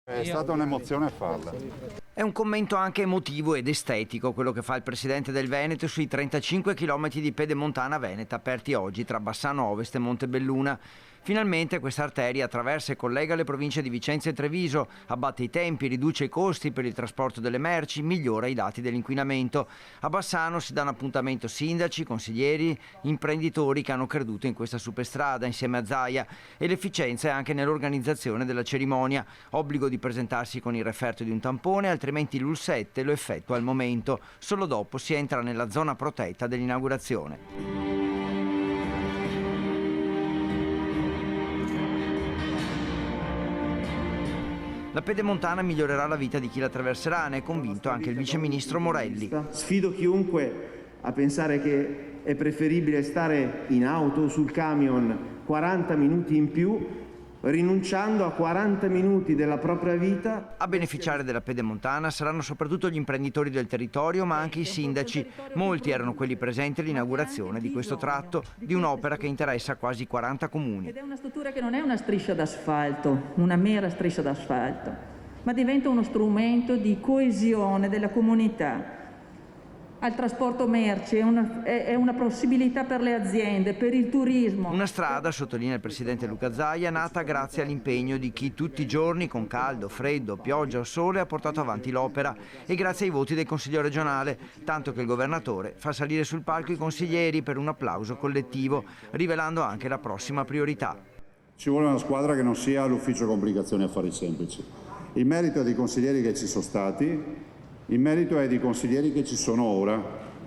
È stata un'emozione farla. È un commento anche emotivo ed estetico quello che fa il presidente del Veneto sui 35 km di pedemontana veneta aperti oggi tra Bassano Ovest e Montebelluna. Finalmente questa arteria attraversa e collega le province di Vicenza e Treviso, abbatte i tempi, riduce i costi per il trasporto delle merci, migliora i dati dell'inquinamento. A Bassano si danno appuntamento sindaci, consiglieri, imprenditori che hanno creduto in questa superstrada insieme a Zaia, e l'efficienza è anche nell'organizzazione della cerimonia. Obbligo di presentarsi con il referto di un tampone, altrimenti l'UL7 lo effettua al momento. Solo dopo si entra nella zona protetta dell'inaugurazione. La pedemontana migliorerà la vita di chi la attraverserà, ne è convinto anche il viceministro Morelli. Sfido chiunque a pensare che è preferibile stare in auto o sul camion 40 minuti in più, rinunciando a 40 minuti della propria vita. A beneficiare della pedemontana saranno soprattutto gli imprenditori del territorio, ma anche i sindaci. Molti erano quelli presenti all'inaugurazione di questo tratto, di un'opera che interessa quasi 40 comuni. Ed è una struttura che non è una striscia d'asfalto, una mera striscia d'asfalto, ma diventa uno strumento di coesione della comunità. Al trasporto merci, è una possibilità per le aziende, per il turismo. Una strada, sottolinea il presidente Luca Zaia, nata grazie all'impegno di chi tutti i giorni, con caldo, freddo, pioggia o sole, ha portato avanti l'opera, e grazie ai voti del Consiglio regionale, tanto che il governatore fa salire sul palco i consiglieri per un applauso collettivo, rivelando anche la prossima priorità. Ci vuole una squadra che non sia l'ufficio complicazioni e affari semplici. Il merito è dei consiglieri che ci sono stati. Il merito è di consiglieri che ci sono ora.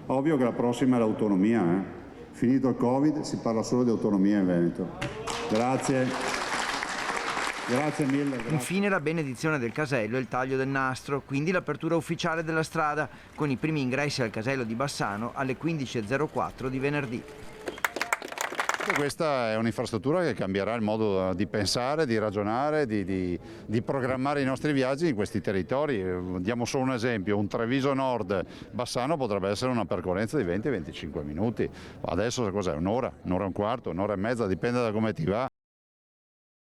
Ovvio che la prossima è l'autonomia. Finito il Covid si parla solo di autonomia in Veneto. Grazie. Grazie mille. Grazie. Infine la benedizione del casello e il taglio del nastro, quindi l'apertura ufficiale della strada, con i primi ingressi al casello di Bassano alle 15.04 di venerdì. Questa è un'infrastruttura che cambierà il modo di pensare, di ragionare, di programmare i nostri viaggi in questi territori. Diamo solo un esempio: un Treviso Nord-Bassano potrebbe essere una percorrenza di 20-25 minuti. Adesso cos'è? Un'ora e un quarto, un'ora e mezza, dipende da come ti va.